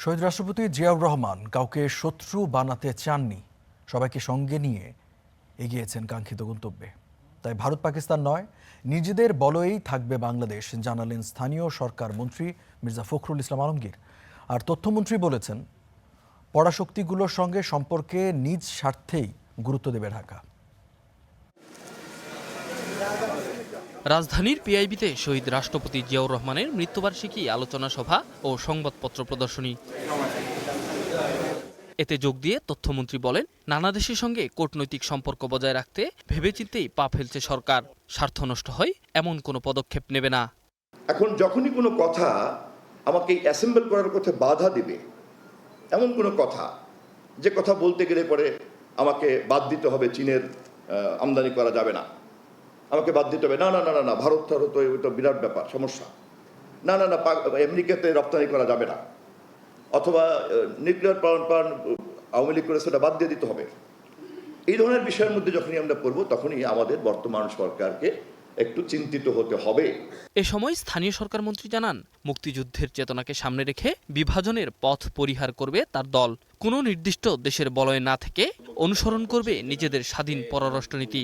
শহীদ রাষ্ট্রপতি জিয়াউর রহমান কাউকে শত্রু বানাতে চাননি, সবাইকে সঙ্গে নিয়ে এগিয়েছেন কাঙ্ক্ষিত গন্তব্যে। তাই ভারত পাকিস্তান নয়, নিজেদের বলয়েই থাকবে বাংলাদেশ জানালেন স্থানীয় সরকার মন্ত্রী মির্জা ফখরুল ইসলাম আলমগীর। আর তথ্যমন্ত্রী বলেছেন, পরাশক্তিগুলোর সঙ্গে সম্পর্কে নিজ স্বার্থেই গুরুত্ব দেবে ঢাকা। রাজধানীর পিআইবিতে শহীদ রাষ্ট্রপতি জিয়াউর রহমানের মৃত্যুবার্ষিকী আলোচনা সভা ও সংবাদপত্র প্রদর্শনী। এতে যোগ দিয়ে তথ্যমন্ত্রী বলেন, নানা দেশের সঙ্গে কূটনৈতিক সম্পর্ক বজায় রাখতে ভেবেচিন্তেই পা ফেলছে সরকার। স্বার্থ নষ্ট হয় এমন কোনো পদক্ষেপ নেবে না। এখন যখনই কোনো কথা আমাকে অ্যাসেম্বল করার কথা বাধা দিবে, এমন কোনো কথা যে কথা বলতে গেলে পরে আমাকে বাদ দিতে হবে, চীনের আমদানি করা যাবে না, আমাকে বাদ দিতে হবে, না না না না না ভারত তো এটা বিরাট ব্যাপার, সমস্যা, না না না আমেরিকাতে রপ্তানি করা যাবে না, অথবা nuclear power plant Awami League করে সেটা বাদ দিয়ে দিতে হবে। এই ধরনের বিষয়ের মধ্যে যখনই আমরা পড়ব, তখনই আমাদের বর্তমান সরকারকে একটু চিন্তিত হতে হবে। এ সময় স্থানীয় সরকার মন্ত্রী জানান, মুক্তিযুদ্ধের চেতনাকে সামনে রেখে বিভাজনের পথ পরিহার করবে তার দল। কোনো নির্দিষ্ট দেশের বলয়ে না থেকে অনুসরণ করবে নিজেদের স্বাধীন পররাষ্ট্রনীতি।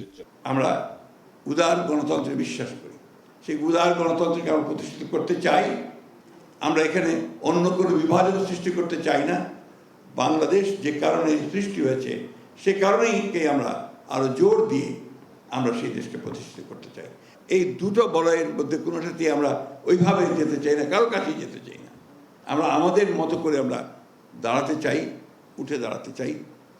আমরা উদার গণতন্ত্রে বিশ্বাস করি, সেই উদার গণতন্ত্রকে আমরা প্রতিষ্ঠিত করতে চাই। আমরা এখানে অন্য কোনো বিভাজন সৃষ্টি করতে চাই না। বাংলাদেশ যে কারণে সৃষ্টি হয়েছে, সে কারণেই আমরা আরো জোর দিয়ে আমরা সেই দেশকে প্রতিষ্ঠিত করতে চাই। এই দুটো বলয়ের মধ্যে কোনোটাতে আমরা ওইভাবে যেতে চাই না, কারো কাছেই যেতে চাই না। আমরা আমাদের মতো করে আমরা দাঁড়াতে চাই, উঠে দাঁড়াতে চাই,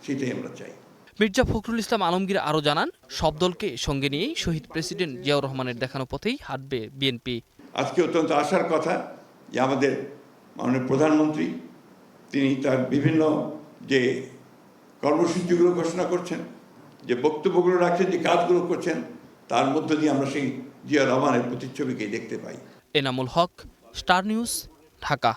সেটাই আমরা চাই। মির্জা ফখরুল ইসলাম আলমগীর আরও জানান, সব দলকে সঙ্গে নিয়েই শহীদ প্রেসিডেন্ট জিয়াউর রহমানের দেখানো পথেই হাঁটবে বিএনপি। আজকে অত্যন্ত আশার কথা যে আমাদের মাননীয় প্রধানমন্ত্রী তিনি তার বিভিন্ন যে কর্মসূচিগুলো ঘোষণা করছেন, যে বক্তব্যগুলো রাখছেন, যে কাজগুলো করছেন, তার মধ্য দিয়ে আমরা সেই জিয়া রহমানের প্রতিচ্ছবিকে দেখতে পাই। Enamul Haque, star news, Dhaka.